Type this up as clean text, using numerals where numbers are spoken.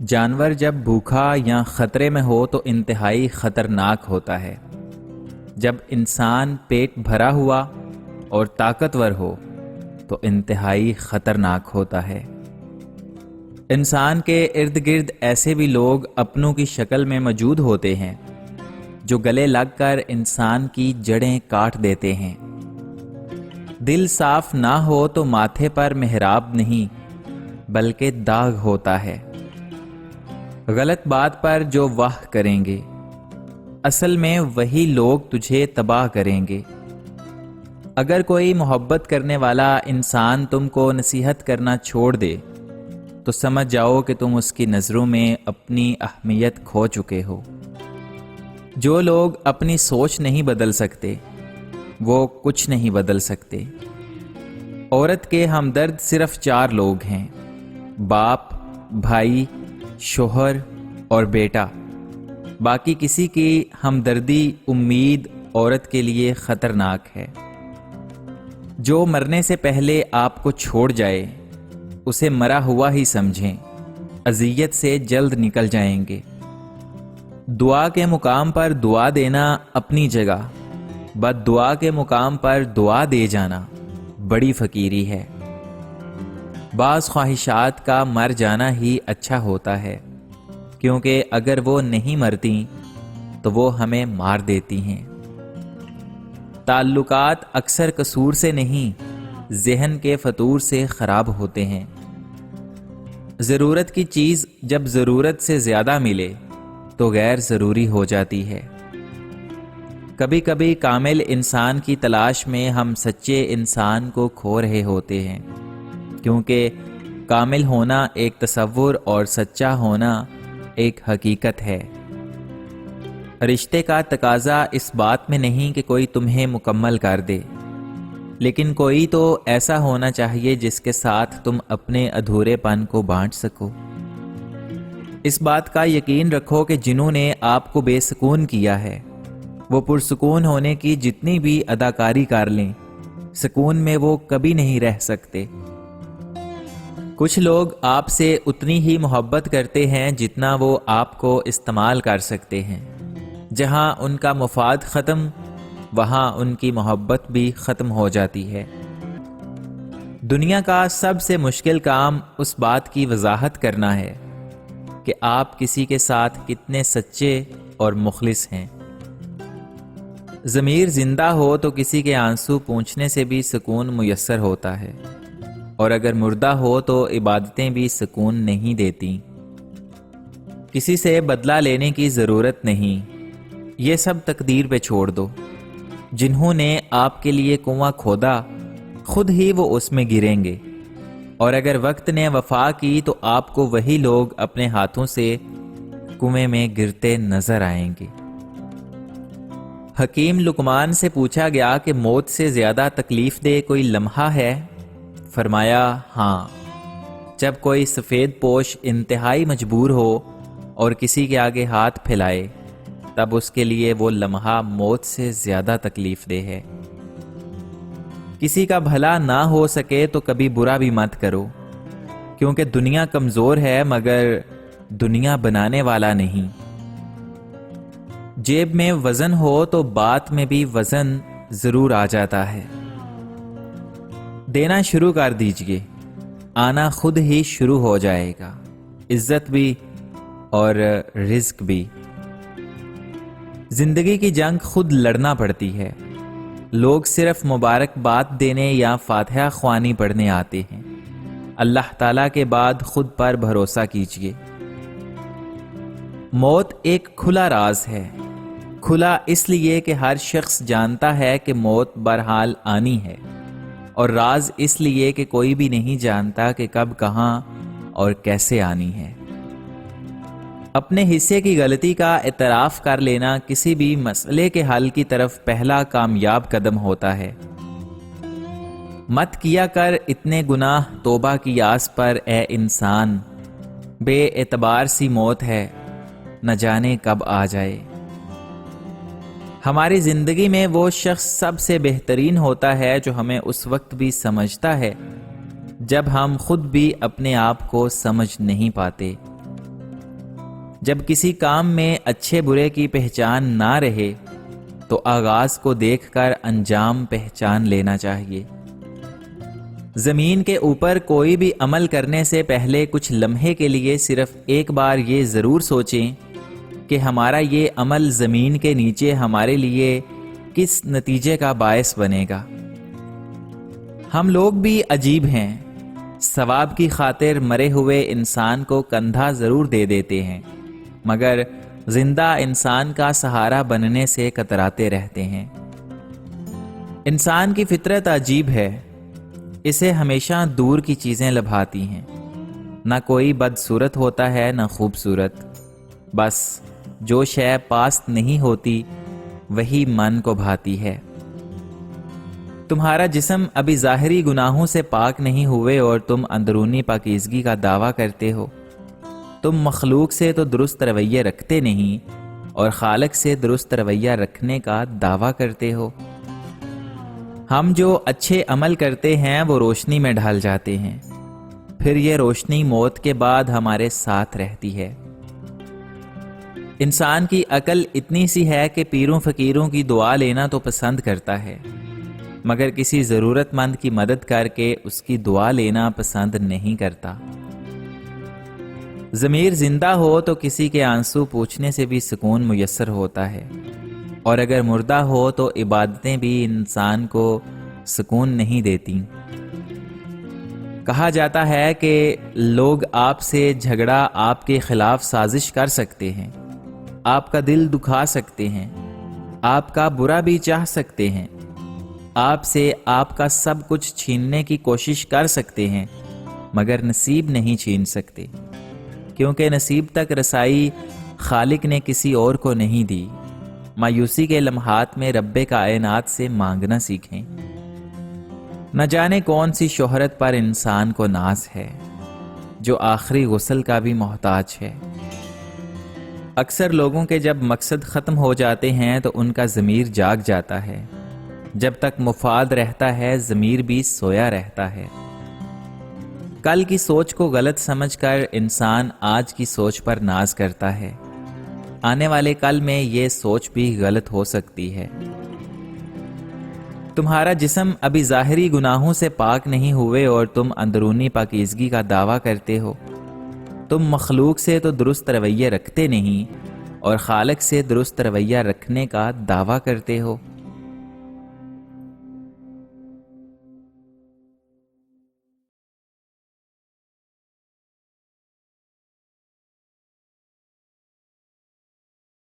جانور جب بھوکا یا خطرے میں ہو تو انتہائی خطرناک ہوتا ہے۔ جب انسان پیٹ بھرا ہوا اور طاقتور ہو تو انتہائی خطرناک ہوتا ہے۔ انسان کے ارد گرد ایسے بھی لوگ اپنوں کی شکل میں موجود ہوتے ہیں جو گلے لگ کر انسان کی جڑیں کاٹ دیتے ہیں۔ دل صاف نہ ہو تو ماتھے پر محراب نہیں بلکہ داغ ہوتا ہے۔ غلط بات پر جو واہ کریں گے اصل میں وہی لوگ تجھے تباہ کریں گے۔ اگر کوئی محبت کرنے والا انسان تم کو نصیحت کرنا چھوڑ دے تو سمجھ جاؤ کہ تم اس کی نظروں میں اپنی اہمیت کھو چکے ہو۔ جو لوگ اپنی سوچ نہیں بدل سکتے وہ کچھ نہیں بدل سکتے۔ عورت کے ہمدرد صرف 4 لوگ ہیں: باپ، بھائی، شوہر اور بیٹا۔ باقی کسی کی ہمدردی امید عورت کے لیے خطرناک ہے۔ جو مرنے سے پہلے آپ کو چھوڑ جائے اسے مرا ہوا ہی سمجھیں، اذیت سے جلد نکل جائیں گے۔ دعا کے مقام پر دعا دینا اپنی جگہ، بد دعا کے مقام پر دعا دے جانا بڑی فقیری ہے۔ بعض خواہشات کا مر جانا ہی اچھا ہوتا ہے، کیونکہ اگر وہ نہیں مرتی تو وہ ہمیں مار دیتی ہیں۔ تعلقات اکثر قصور سے نہیں، ذہن کے فطور سے خراب ہوتے ہیں۔ ضرورت کی چیز جب ضرورت سے زیادہ ملے تو غیر ضروری ہو جاتی ہے۔ کبھی کبھی کامل انسان کی تلاش میں ہم سچے انسان کو کھو رہے ہوتے ہیں، کیونکہ کامل ہونا ایک تصور اور سچا ہونا ایک حقیقت ہے۔ رشتے کا تقاضا اس بات میں نہیں کہ کوئی تمہیں مکمل کر دے، لیکن کوئی تو ایسا ہونا چاہیے جس کے ساتھ تم اپنے ادھورے پن کو بانٹ سکو۔ اس بات کا یقین رکھو کہ جنہوں نے آپ کو بے سکون کیا ہے وہ پرسکون ہونے کی جتنی بھی اداکاری کر لیں، سکون میں وہ کبھی نہیں رہ سکتے۔ کچھ لوگ آپ سے اتنی ہی محبت کرتے ہیں جتنا وہ آپ کو استعمال کر سکتے ہیں۔ جہاں ان کا مفاد ختم وہاں ان کی محبت بھی ختم ہو جاتی ہے۔ دنیا کا سب سے مشکل کام اس بات کی وضاحت کرنا ہے کہ آپ کسی کے ساتھ کتنے سچے اور مخلص ہیں۔ ضمیر زندہ ہو تو کسی کے آنسو پونچھنے سے بھی سکون میسر ہوتا ہے، اور اگر مردہ ہو تو عبادتیں بھی سکون نہیں دیتی۔ کسی سے بدلہ لینے کی ضرورت نہیں، یہ سب تقدیر پہ چھوڑ دو۔ جنہوں نے آپ کے لیے کنواں کھودا خود ہی وہ اس میں گریں گے، اور اگر وقت نے وفا کی تو آپ کو وہی لوگ اپنے ہاتھوں سے کنویں میں گرتے نظر آئیں گے۔ حکیم لقمان سے پوچھا گیا کہ موت سے زیادہ تکلیف دہ کوئی لمحہ ہے؟ فرمایا ہاں، جب کوئی سفید پوش انتہائی مجبور ہو اور کسی کے آگے ہاتھ پھیلائے تب اس کے لیے وہ لمحہ موت سے زیادہ تکلیف دہ ہے۔ کسی کا بھلا نہ ہو سکے تو کبھی برا بھی مت کرو، کیونکہ دنیا کمزور ہے مگر دنیا بنانے والا نہیں۔ جیب میں وزن ہو تو بات میں بھی وزن ضرور آ جاتا ہے۔ دینا شروع کر دیجئے، آنا خود ہی شروع ہو جائے گا، عزت بھی اور رزق بھی۔ زندگی کی جنگ خود لڑنا پڑتی ہے۔ لوگ صرف مبارکباد دینے یا فاتحہ خوانی پڑھنے آتے ہیں۔ اللہ تعالیٰ کے بعد خود پر بھروسہ کیجیے۔ موت ایک کھلا راز ہے، کھلا اس لیے کہ ہر شخص جانتا ہے کہ موت بہرحال آنی ہے، اور راز اس لیے کہ کوئی بھی نہیں جانتا کہ کب، کہاں اور کیسے آنی ہے۔ اپنے حصے کی غلطی کا اعتراف کر لینا کسی بھی مسئلے کے حل کی طرف پہلا کامیاب قدم ہوتا ہے۔ مت کیا کر اتنے گناہ توبہ کی آس پر اے انسان، بے اعتبار سی موت ہے، نہ جانے کب آ جائے۔ ہماری زندگی میں وہ شخص سب سے بہترین ہوتا ہے جو ہمیں اس وقت بھی سمجھتا ہے جب ہم خود بھی اپنے آپ کو سمجھ نہیں پاتے۔ جب کسی کام میں اچھے برے کی پہچان نہ رہے تو آغاز کو دیکھ کر انجام پہچان لینا چاہیے۔ زمین کے اوپر کوئی بھی عمل کرنے سے پہلے کچھ لمحے کے لیے صرف ایک بار یہ ضرور سوچیں کہ ہمارا یہ عمل زمین کے نیچے ہمارے لیے کس نتیجے کا باعث بنے گا۔ ہم لوگ بھی عجیب ہیں، ثواب کی خاطر مرے ہوئے انسان کو کندھا ضرور دے دیتے ہیں، مگر زندہ انسان کا سہارا بننے سے کتراتے رہتے ہیں۔ انسان کی فطرت عجیب ہے، اسے ہمیشہ دور کی چیزیں لبھاتی ہیں۔ نہ کوئی بدصورت ہوتا ہے نہ خوبصورت، بس جو شے پاس نہیں ہوتی وہی من کو بھاتی ہے۔ تمہارا جسم ابھی ظاہری گناہوں سے پاک نہیں ہوئے اور تم اندرونی پاکیزگی کا دعویٰ کرتے ہو۔ تم مخلوق سے تو درست رویہ رکھتے نہیں اور خالق سے درست رویہ رکھنے کا دعویٰ کرتے ہو۔ ہم جو اچھے عمل کرتے ہیں وہ روشنی میں ڈھل جاتے ہیں، پھر یہ روشنی موت کے بعد ہمارے ساتھ رہتی ہے۔ انسان کی عقل اتنی سی ہے کہ پیروں فقیروں کی دعا لینا تو پسند کرتا ہے، مگر کسی ضرورت مند کی مدد کر کے اس کی دعا لینا پسند نہیں کرتا۔ ضمیر زندہ ہو تو کسی کے آنسو پوچھنے سے بھی سکون میسر ہوتا ہے، اور اگر مردہ ہو تو عبادتیں بھی انسان کو سکون نہیں دیتی۔ کہا جاتا ہے کہ لوگ آپ سے جھگڑا آپ کے خلاف سازش کر سکتے ہیں، آپ کا دل دکھا سکتے ہیں، آپ کا برا بھی چاہ سکتے ہیں، آپ سے آپ کا سب کچھ چھیننے کی کوشش کر سکتے ہیں، مگر نصیب نہیں چھین سکتے، کیونکہ نصیب تک رسائی خالق نے کسی اور کو نہیں دی۔ مایوسی کے لمحات میں رب کائنات سے مانگنا سیکھیں۔ نہ جانے کون سی شہرت پر انسان کو ناز ہے جو آخری غسل کا بھی محتاج ہے۔ اکثر لوگوں کے جب مقصد ختم ہو جاتے ہیں تو ان کا ضمیر جاگ جاتا ہے، جب تک مفاد رہتا ہے ضمیر بھی سویا رہتا ہے۔ کل کی سوچ کو غلط سمجھ کر انسان آج کی سوچ پر ناز کرتا ہے، آنے والے کل میں یہ سوچ بھی غلط ہو سکتی ہے۔ تمہارا جسم ابھی ظاہری گناہوں سے پاک نہیں ہوئے اور تم اندرونی پاکیزگی کا دعویٰ کرتے ہو۔ تم مخلوق سے تو درست رویہ رکھتے نہیں اور خالق سے درست رویہ رکھنے کا دعویٰ کرتے ہو۔